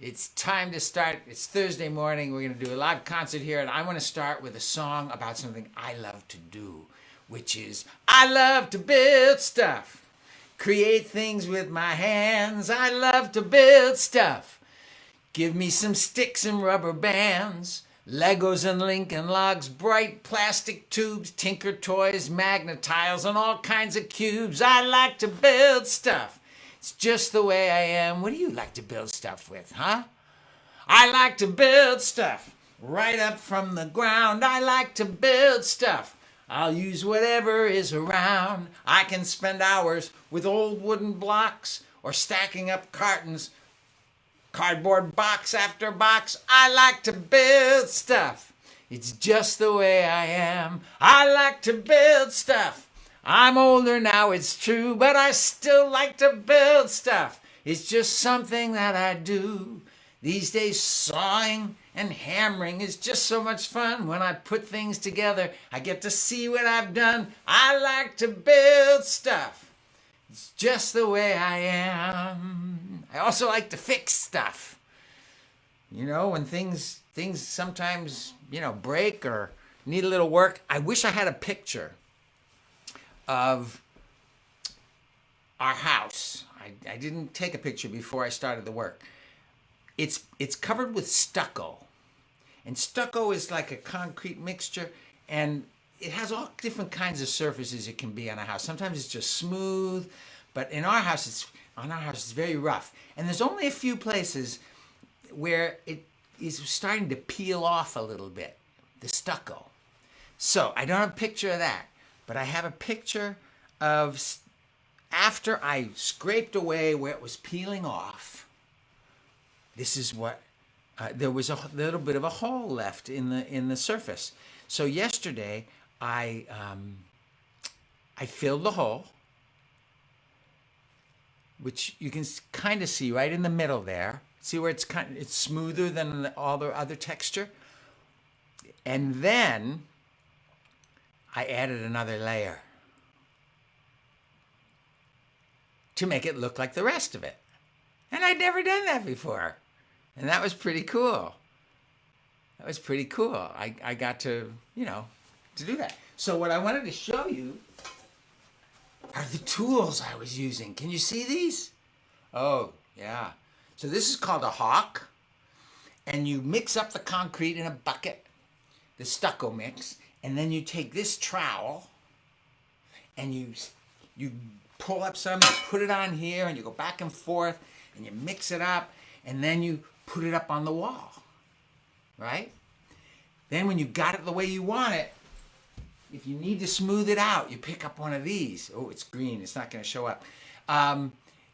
It's time to start. It's Thursday morning. We're going to do a live concert here, and I want to start with a song about something I love to do, which is I love to build stuff, create things with my hands. I love to build stuff. Give me some sticks and rubber bands, Legos and Lincoln Logs, bright plastic tubes, Tinker toys, magnet tiles, and all kinds of cubes. I like to build stuff. It's just the way I am. What do you like to build stuff with, huh? I like to build stuff right up from the ground. I like to build stuff. I'll use whatever is around. I can spend hours with old wooden blocks or stacking up cartons, cardboard box after box. I like to build stuff. It's just the way I am. I like to build stuff. I'm older now, it's true, but I still like to build stuff. It's just something that I do. These days, sawing and hammering is just so much fun. When I put things together, I get to see what I've done. I like to build stuff. It's just the way I am. I also like to fix stuff. You know, when things sometimes, break or need a little work. I wish I had a picture of our house. I didn't take a picture before I started the work. It's covered with stucco. And stucco is like a concrete mixture, and it has all different kinds of surfaces it can be on a house. Sometimes it's just smooth, but on our house it's very rough. And there's only a few places where it is starting to peel off a little bit, the stucco. So I don't have a picture of that, but I have a picture of after I scraped away where it was peeling off. This is what there was a little bit of a hole left in the surface. So yesterday I filled the hole, which you can kind of see right in the middle there. See where it's smoother than all the other texture, and then I added another layer to make it look like the rest of it. And I'd never done that before. And that was pretty cool. I got to do that. So what I wanted to show you are the tools I was using. Can you see these? Oh, yeah. So this is called a hawk. And you mix up the concrete in a bucket, the stucco mix. And then you take this trowel and you pull up some, you put it on here, and you go back and forth, and you mix it up, and then you put it up on the wall, right? Then when you got it the way you want it, if you need to smooth it out, you pick up one of these. Oh, it's green. It's not going to show up.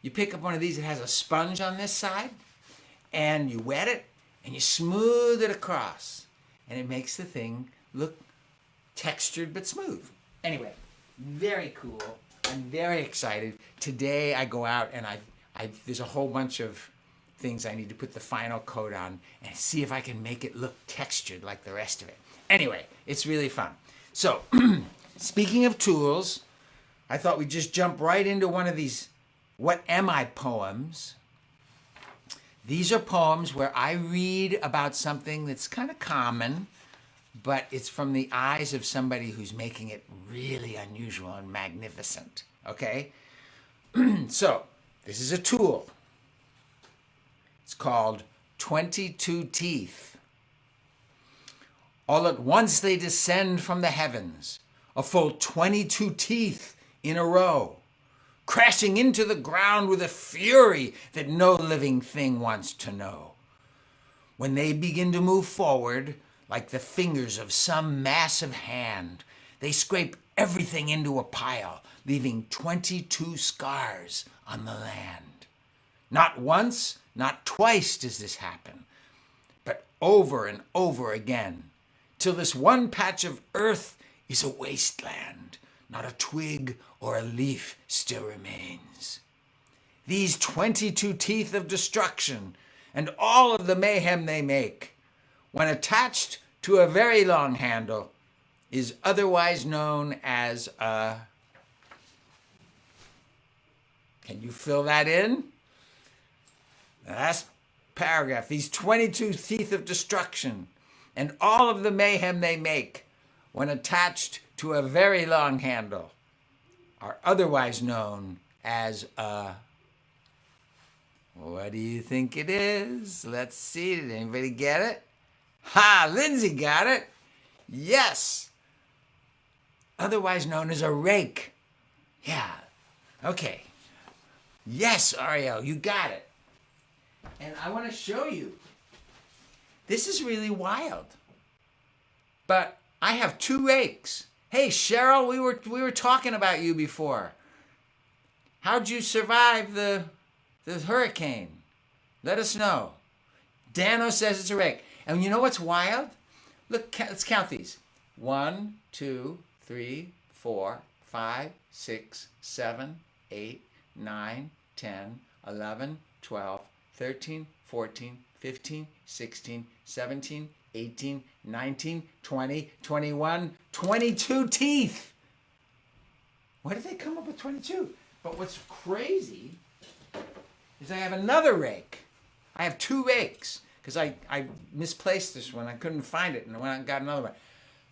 You pick up one of these. It has a sponge on this side, and you wet it, and you smooth it across, and it makes the thing look textured but smooth. Anyway, very cool. I'm very excited. Today I go out and there's a whole bunch of things I need to put the final coat on and see if I can make it look textured like the rest of it. Anyway, it's really fun. So, speaking of tools, I thought we'd just jump right into one of these What Am I poems. These are poems where I read about something that's kind of common, but it's from the eyes of somebody who's making it really unusual and magnificent, okay? So, this is a tool. It's called 22 Teeth. All at once they descend from the heavens, a full 22 teeth in a row, crashing into the ground with a fury that no living thing wants to know. When they begin to move forward, like the fingers of some massive hand, they scrape everything into a pile, leaving 22 scars on the land. Not once, not twice does this happen, but over and over again, till this one patch of earth is a wasteland. Not a twig or a leaf still remains. These 22 teeth of destruction and all of the mayhem they make, when attached to a very long handle, is otherwise known as a... Can you fill that in? That's paragraph. These 22 teeth of destruction and all of the mayhem they make when attached to a very long handle are otherwise known as a... What do you think it is? Let's see. Did anybody get it? Ha! Lindsay got it. Yes. Otherwise known as a rake. Yeah. Okay. Yes, Ariel, you got it. And I want to show you. This is really wild. But I have 2 rakes. Hey, Cheryl, we were talking about you before. How'd you survive the hurricane? Let us know. Dano says it's a rake. And you know what's wild? Look, let's count these. 1, 2, 3, 4, 5, 6, 7, 8, 9, 10, 11, 12, 13, 14, 15, 16, 17, 18, 19, 20, 21, 22 teeth. Why did they come up with 22? But what's crazy is I have another rake. I have 2 rakes because I misplaced this one. I couldn't find it, and I went out and got another one.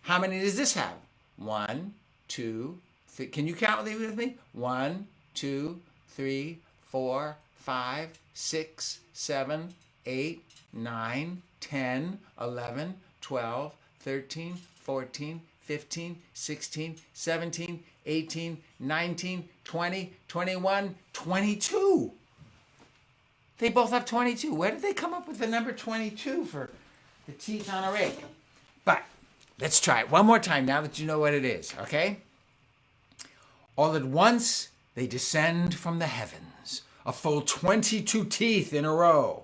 How many does this have? 1, 2, 3. Can you count with me? 1, 2, 3, 4, 5, 6, 7, 8, 9, 10, 11, 12, 13, 14, 15, 16, 17, 18, 19, 20, 21, 22. They both have 22. Where did they come up with the number 22 for the teeth on a rake? But let's try it one more time now that you know what it is, okay? All at once, they descend from the heavens, a full 22 teeth in a row,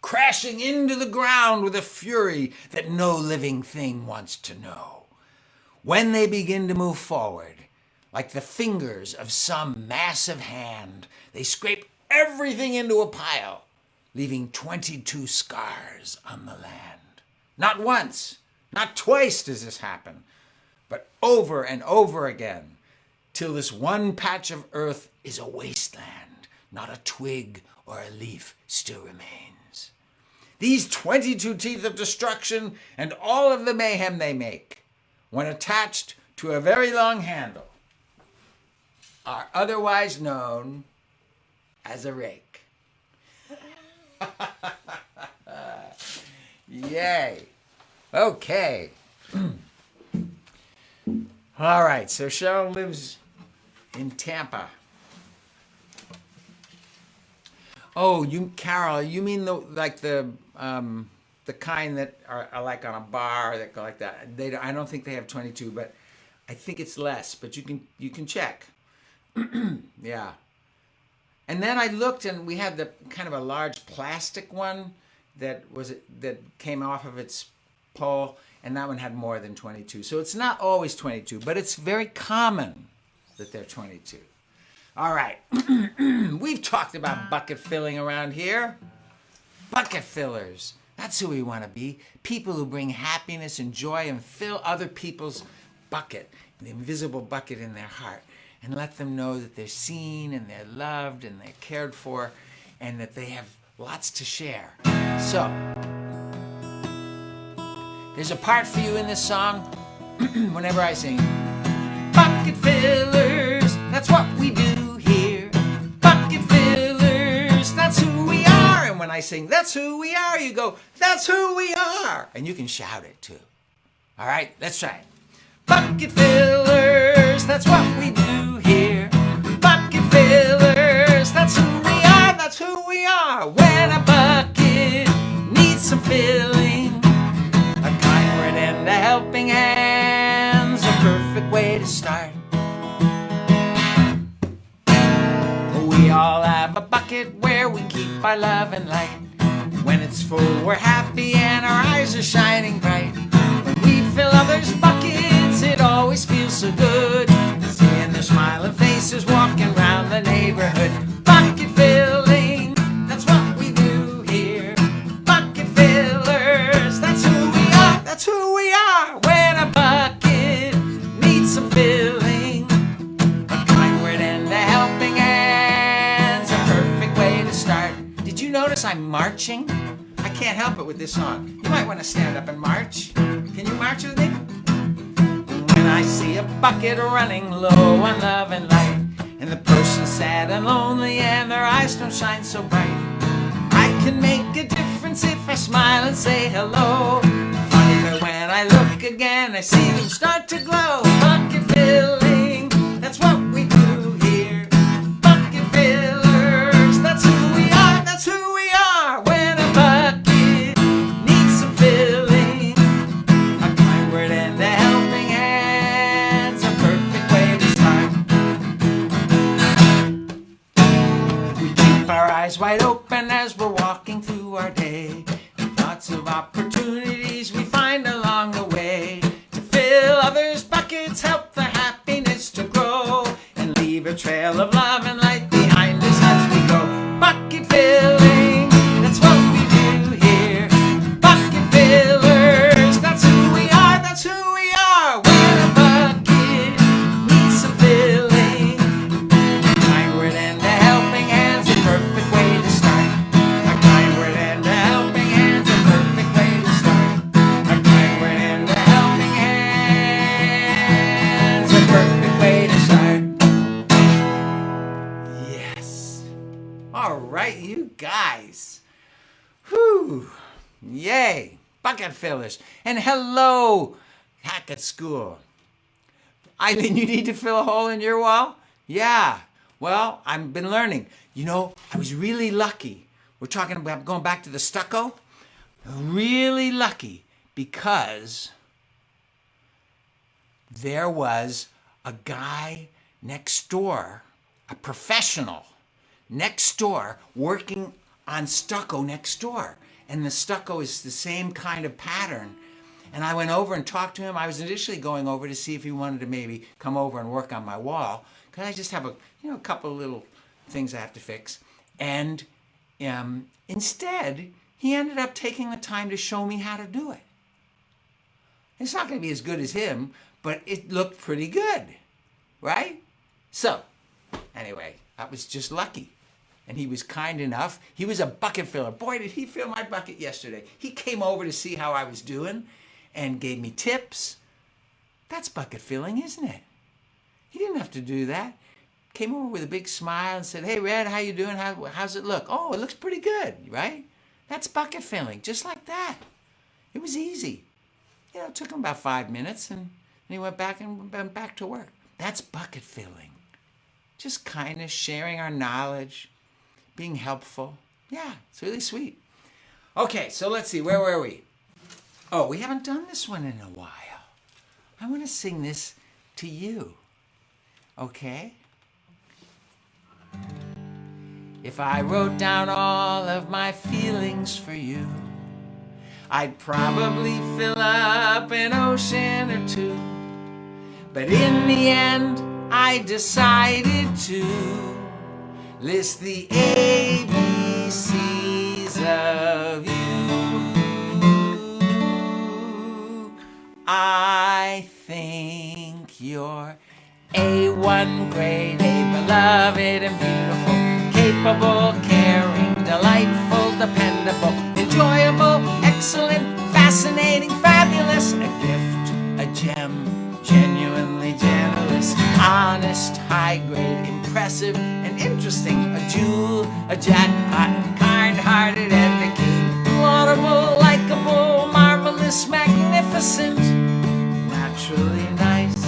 crashing into the ground with a fury that no living thing wants to know. When they begin to move forward, like the fingers of some massive hand, they scrape everything into a pile, leaving 22 scars on the land. Not once, not twice does this happen, but over and over again, till this one patch of earth is a wasteland, not a twig or a leaf still remains. These 22 teeth of destruction and all of the mayhem they make, when attached to a very long handle, are otherwise known as a rake. Yay. Okay. All right, so Cheryl lives in Tampa. Oh, Carol, you mean the kind that are like on a bar that go like that? I don't think they have 22, but I think it's less. But you can check. Yeah. And then I looked, and we had the kind of a large plastic one that came off of its pole, and that one had more than 22. So it's not always 22, but it's very common that they're 22. All right. We've talked about bucket filling around here. Bucket fillers. That's who we want to be. People who bring happiness and joy and fill other people's bucket, the invisible bucket in their heart, and let them know that they're seen and they're loved and they're cared for and that they have lots to share. So, there's a part for you in this song whenever I sing. Bucket fillers, that's what we do here. Bucket fillers, that's who we are. And when I sing, that's who we are, you go, that's who we are. And you can shout it too. All right, let's try it. Bucket fillers, that's what we do here. Bucket fillers, that's who we are, that's who we are. When a bucket needs some filling, a kind word and a helping hand's a perfect way to start. We all have a bucket where we keep our love and light. When it's full, we're happy and our eyes are shining bright. When we fill others' buckets, it always feels so good, seeing their smiling faces walking around the neighborhood. Bucket filling, that's what we do here. Bucket fillers, that's who we are, that's who we are. When a bucket needs some filling, a kind word and a helping hand's a perfect way to start. Did you notice I'm marching? can't help it with this song. You might want to stand up and march. Can you march with me? When I see a bucket running low on love and light, and the person's sad and lonely and their eyes don't shine so bright, I can make a difference if I smile and say hello. Funny that when I look again, I see them start to glow. Bucket filling, that's what we do here. Bucket fillers, that's who we are, that's who we are. When a bucket needs some filling, a kind word and a helping hand's a perfect way to start. We keep our eyes wide open as we're walking through our day. Lots of opportunities we find along the way to fill others' buckets, help their happiness to grow, and leave a trail of love and light behind us as we go. Bucket filling, that's what we do here. Bucket fillers, that's who we are, that's who we are. When a bucket needs some filling, a kind word and a helping hand's a perfect way to start. A kind word and a helping hand's a perfect way to start. A kind word and a helping hand's a perfect way to start. Yes. All right, you guys. Whew. Yay. Bucket fillers. And hello, Hackett School. Eileen, you need to fill a hole in your wall? Yeah. Well, I've been learning. You know, I was really lucky. We're talking about going back to the stucco. Really lucky because there was a guy next door, a professional next door, working on stucco next door. And the stucco is the same kind of pattern. And I went over and talked to him. I was initially going over to see if he wanted to maybe come over and work on my wall, because I just have a couple of little things I have to fix. And instead, he ended up taking the time to show me how to do it. It's not going to be as good as him, but it looked pretty good, right? So, anyway, I was just lucky. And he was kind enough. He was a bucket filler. Boy, did he fill my bucket yesterday. He came over to see how I was doing and gave me tips. That's bucket filling, isn't it? He didn't have to do that. Came over with a big smile and said, "Hey, Red, how you doing? How's it look?" "Oh, it looks pretty good," right? That's bucket filling, just like that. It was easy. It took him about 5 minutes, and he went back to work. That's bucket filling. Just kind of sharing our knowledge, being helpful. Yeah, it's really sweet. Okay, so let's see, where were we? Oh, we haven't done this one in a while. I want to sing this to you. Okay? If I wrote down all of my feelings for you, I'd probably fill up an ocean or two. But in the end, I decided to list the ABCs of you. I think you're A1 grade, A beloved and beautiful, capable, caring, delightful, dependable, enjoyable, excellent, fascinating, fabulous, a gift, a gem, genuinely generous, honest, high grade, impressive and interesting, a jewel, a jackpot, kind-hearted and a king, laudable, likable, marvelous, magnificent, naturally nice,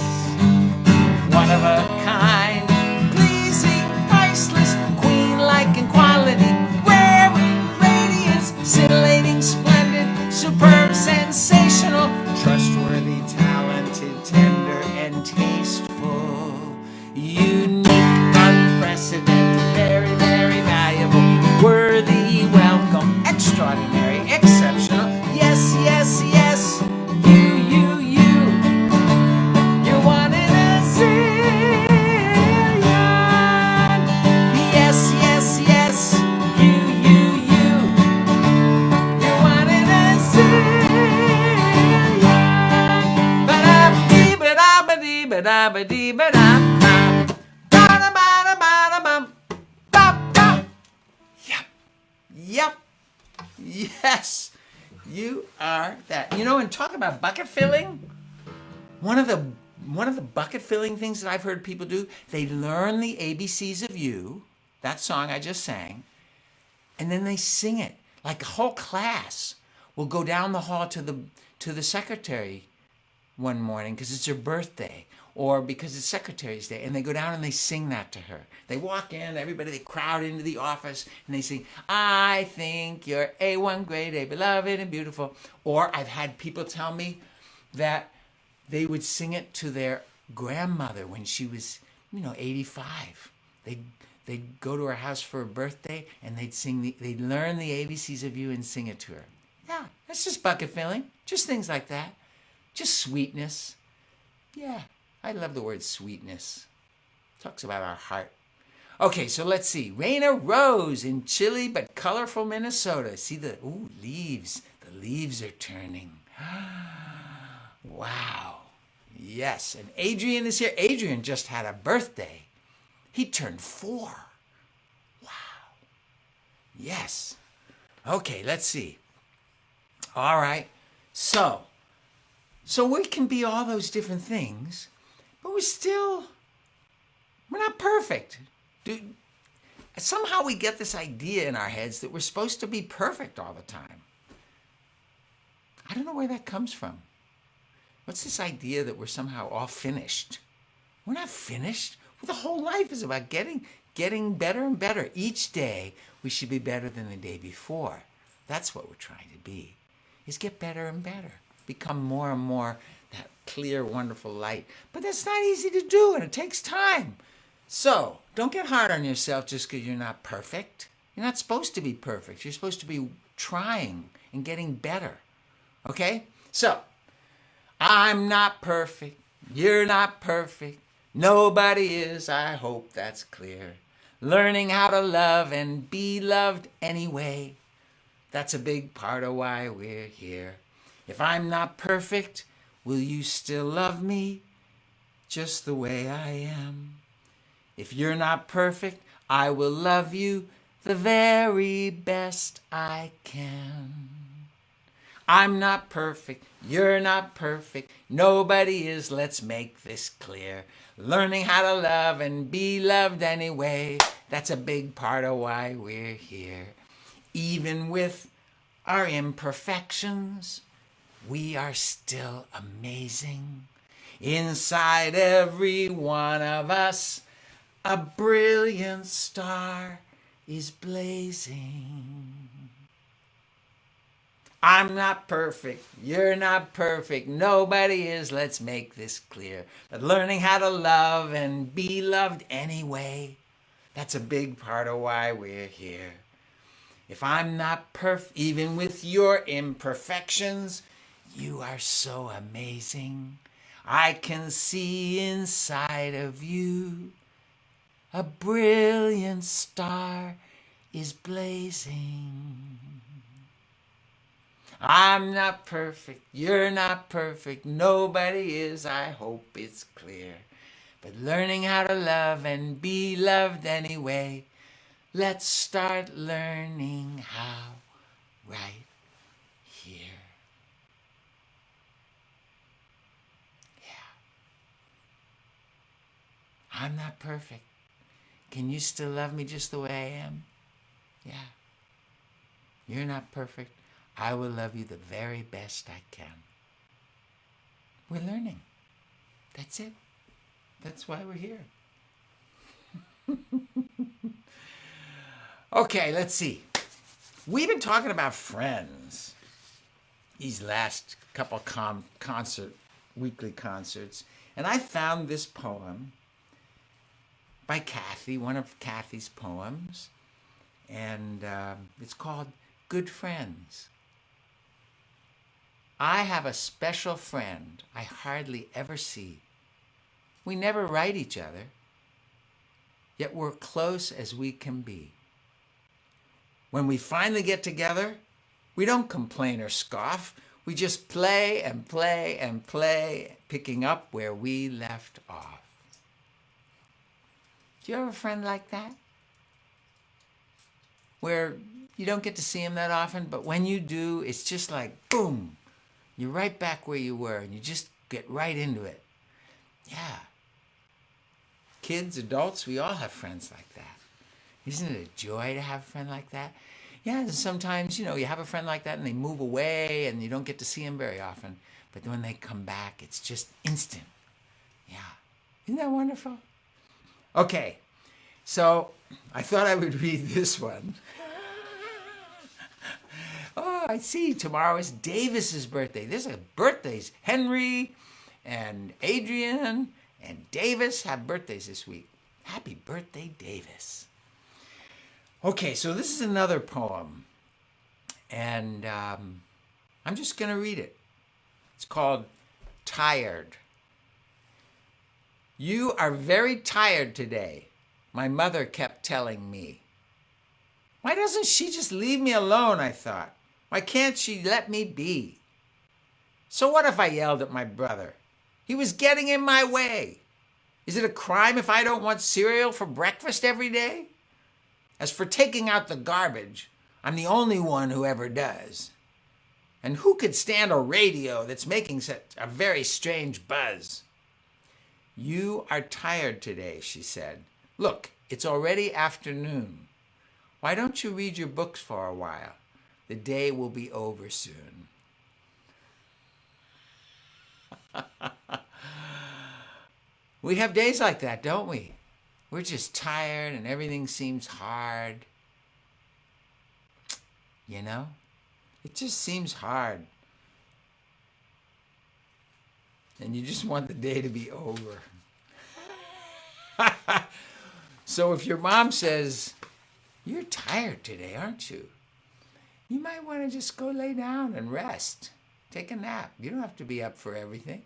one of a kind, pleasing, priceless, queen-like in quality, wearing radiance, scintillating, splendid, superb, sensational, trustworthy, talented, tender, and tasteful, unique, unprecedented, very, very valuable, worthy, welcome, extraordinary, exceptional, yes, yes, yes, you. You're one in a zillion. Yes, yes, yes, you. You're one in a zillion. Ba-da-dee-ba-da-ba-dee-ba-da-ba-dee-ba-da. Ba-da-ba-da-ba-da-bum. Ba-ba. Yep. Yes, you are that. You know, and talk about bucket filling. One of the bucket filling things that I've heard people do, they learn the ABCs of You, that song I just sang, and then they sing it. Like a whole class will go down the hall to the secretary one morning because it's her birthday or because it's Secretary's Day, and they go down and they sing that to her. They walk in, everybody, they crowd into the office, and they sing, I think you're A1 grade A, beloved and beautiful. Or I've had people tell me that they would sing it to their grandmother when she was, 85. They'd go to her house for her birthday, and they'd learn the ABCs of You and sing it to her. Yeah, that's just bucket filling. Just things like that. Just sweetness. Yeah, I love the word sweetness. Talks about our heart. Okay, so let's see. Rain arose in chilly but colorful Minnesota. See the leaves. The leaves are turning. Wow. Yes, and Adrian is here. Adrian just had a birthday. He turned 4. Wow. Yes. Okay, let's see. All right. So we can be all those different things, but we're not perfect. Somehow we get this idea in our heads that we're supposed to be perfect all the time. I don't know where that comes from. What's this idea that we're somehow all finished? We're not finished. The whole life is about getting better and better. Each day we should be better than the day before. That's what we're trying to be, is get better and better. Become more and more that clear, wonderful light. But that's not easy to do, and it takes time. So don't get hard on yourself just because you're not perfect. You're not supposed to be perfect. You're supposed to be trying and getting better. Okay? So, I'm not perfect. You're not perfect. Nobody is. I hope that's clear. Learning how to love and be loved anyway. That's a big part of why we're here. If I'm not perfect, will you still love me just the way I am? If you're not perfect, I will love you the very best I can. I'm not perfect. You're not perfect. Nobody is. Let's make this clear. Learning how to love and be loved anyway. That's a big part of why we're here. Even with our imperfections, we are still amazing. Inside every one of us, a brilliant star is blazing. I'm not perfect. You're not perfect. Nobody is. Let's make this clear. But learning how to love and be loved anyway, that's a big part of why we're here. If I'm not perfect, even with your imperfections, you are so amazing. I can see inside of you. A brilliant star is blazing. I'm not perfect. You're not perfect. Nobody is. I hope it's clear. But learning how to love and be loved anyway. Let's start learning how right here. Yeah. I'm not perfect. Can you still love me just the way I am? Yeah. You're not perfect. I will love you the very best I can. We're learning. That's it. That's why we're here. Okay, let's see. We've been talking about friends these last couple weekly concerts, and I found this poem by Kathy, one of Kathy's poems, and it's called Good Friends. I have a special friend I hardly ever see. We never write each other, yet we're close as we can be. When we finally get together, we don't complain or scoff. We just play and play and play, picking up where we left off. Do you have a friend like that? Where you don't get to see them that often, but when you do, it's just like, boom, you're right back where you were, and you just get right into it. Yeah. Kids, adults, we all have friends like that. Isn't it a joy to have a friend like that? Yeah, and sometimes, you have a friend like that and they move away and you don't get to see them very often. But when they come back, it's just instant. Yeah. Isn't that wonderful? Okay, so I thought I would read this one. Oh, I see. Tomorrow is Davis's birthday. There's birthdays. Henry and Adrian and Davis have birthdays this week. Happy birthday, Davis. Okay, so this is another poem, and I'm just going to read it. It's called Tired. You are very tired today, my mother kept telling me. Why doesn't she just leave me alone, I thought. Why can't she let me be? So what if I yelled at my brother? He was getting in my way. Is it a crime if I don't want cereal for breakfast every day? As for taking out the garbage, I'm the only one who ever does. And who could stand a radio that's making such a very strange buzz? You are tired today, she said. Look, it's already afternoon. Why don't you read your books for a while? The day will be over soon. We have days like that, don't we? We're just tired and everything seems hard. It just seems hard. And you just want the day to be over. So if your mom says, you're tired today, aren't you? You might want to just go lay down and rest. Take a nap. You don't have to be up for everything.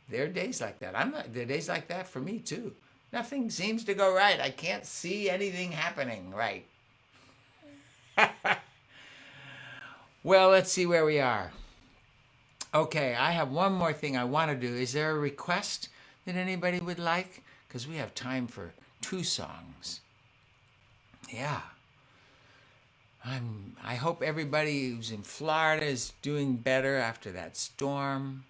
There are days like that. There are days like that for me too. Nothing seems to go right. I can't see anything happening right. Well, let's see where we are. Okay, I have one more thing I want to do. Is there a request that anybody would like? Because we have time for 2 songs. Yeah. I hope everybody who's in Florida is doing better after that storm.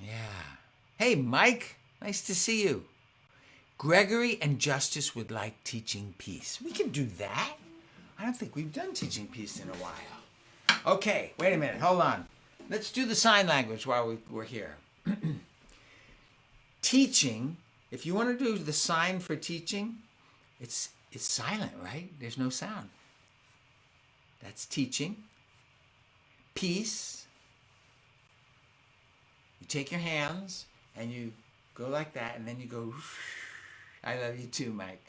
Yeah. Hey, Mike, nice to see you. Gregory and Justice would like teaching peace. We can do that. I don't think we've done teaching peace in a while. Okay, wait a minute. Hold on. Let's do the sign language while we're here. Teaching, if you want to do the sign for teaching, it's silent, right? There's no sound. That's teaching. Peace. You take your hands and you go like that, and then you go, I love you too, Mike.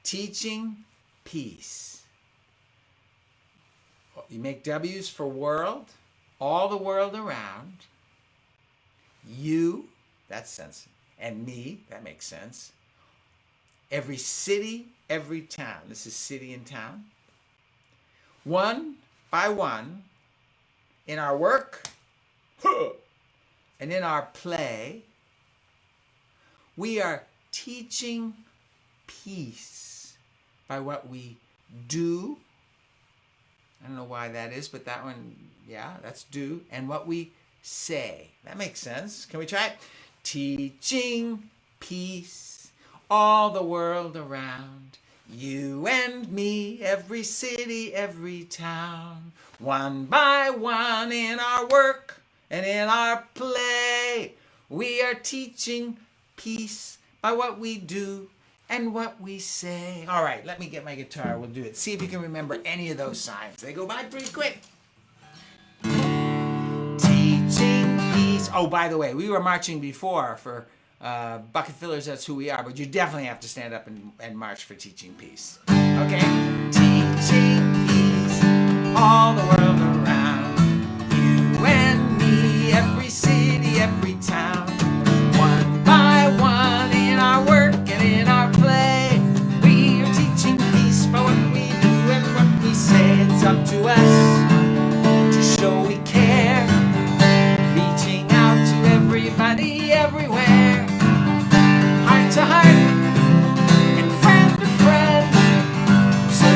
Teaching peace. You make W's for world, all the world around. You, that's sense. And me, that makes sense. Every city, every town. This is city and town. One by one, in our work and in our play, we are teaching peace by what we do. I don't know why that is, but that one, yeah, that's do. And what we say. That makes sense. Can we try it? Teaching peace all the world around. You and me, every city, every town. One by one in our work and in our play. We are teaching peace by what we do and what we say. All right, let me get my guitar. We'll do it. See if you can remember any of those signs. They go by pretty quick. Teaching peace. Oh, by the way, we were marching before for bucket fillers. That's who we are. But you definitely have to stand up and march for teaching peace. Okay? Teaching peace all the world around. You and me, every city, every town. One by one in our work and in our play. We are teaching peace by what we do and what we say. It's up to us to show we care. Reaching out to everybody, everywhere. Heart to heart and friend to friend. So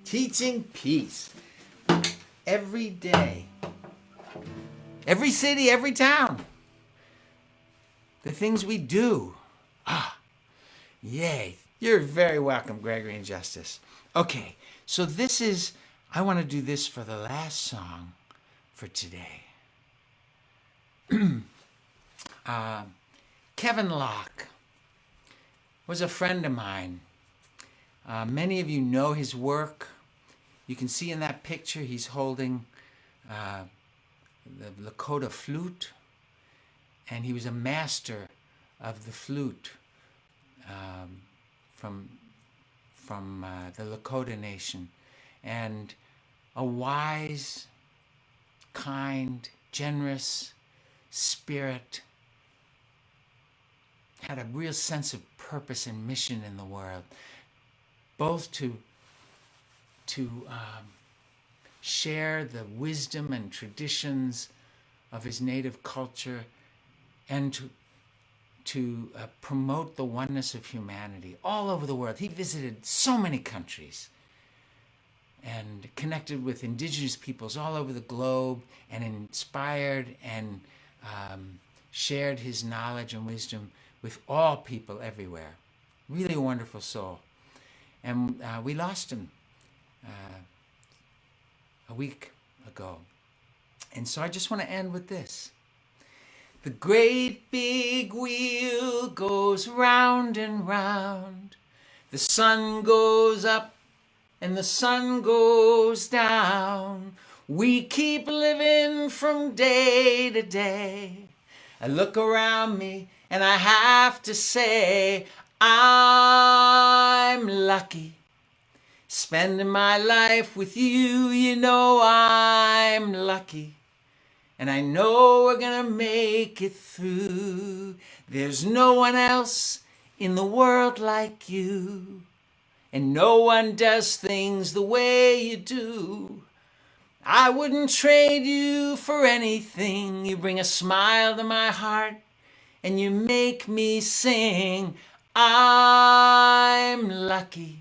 Teaching peace. Every day. Every city, every town. The things we do. Yay. You're very welcome, Gregory and Justice. Okay, so I want to do this for the last song for today. Kevin Locke was a friend of mine. Many of you know his work. You can see in that picture he's holding the Lakota flute, and he was a master of the flute from the Lakota Nation, and a wise, kind, generous spirit, had a real sense of purpose and mission in the world, both to share the wisdom and traditions of his native culture and to promote the oneness of humanity all over the world. He visited so many countries and connected with indigenous peoples all over the globe and inspired and shared his knowledge and wisdom with all people everywhere. Really a wonderful soul. And we lost him a week ago. And so I just want to end with this. The great big wheel goes round and round. The sun goes up and the sun goes down. We keep living from day to day. I look around me and I have to say, I'm lucky. Spending my life with you, you know I'm lucky. And I know we're gonna make it through. There's no one else in the world like you. And no one does things the way you do. I wouldn't trade you for anything. You bring a smile to my heart and you make me sing. I'm lucky.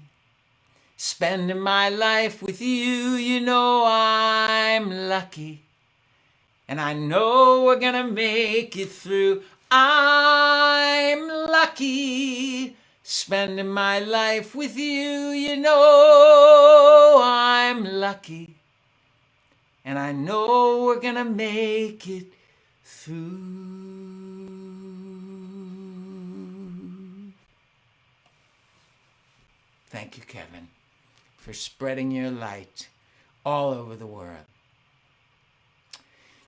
Spending my life with you, you know I'm lucky. And I know we're gonna make it through. I'm lucky. Spending my life with you, you know I'm lucky. And I know we're gonna make it through. Thank you, Kevin, for spreading your light all over the world.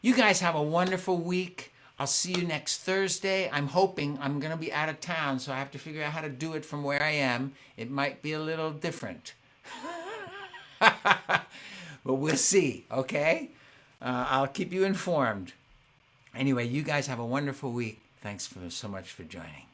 You guys have a wonderful week. I'll see you next Thursday. I'm hoping I'm going to be out of town, so I have to figure out how to do it from where I am. It might be a little different. But we'll see, okay? I'll keep you informed. Anyway, you guys have a wonderful week. Thanks so much for joining.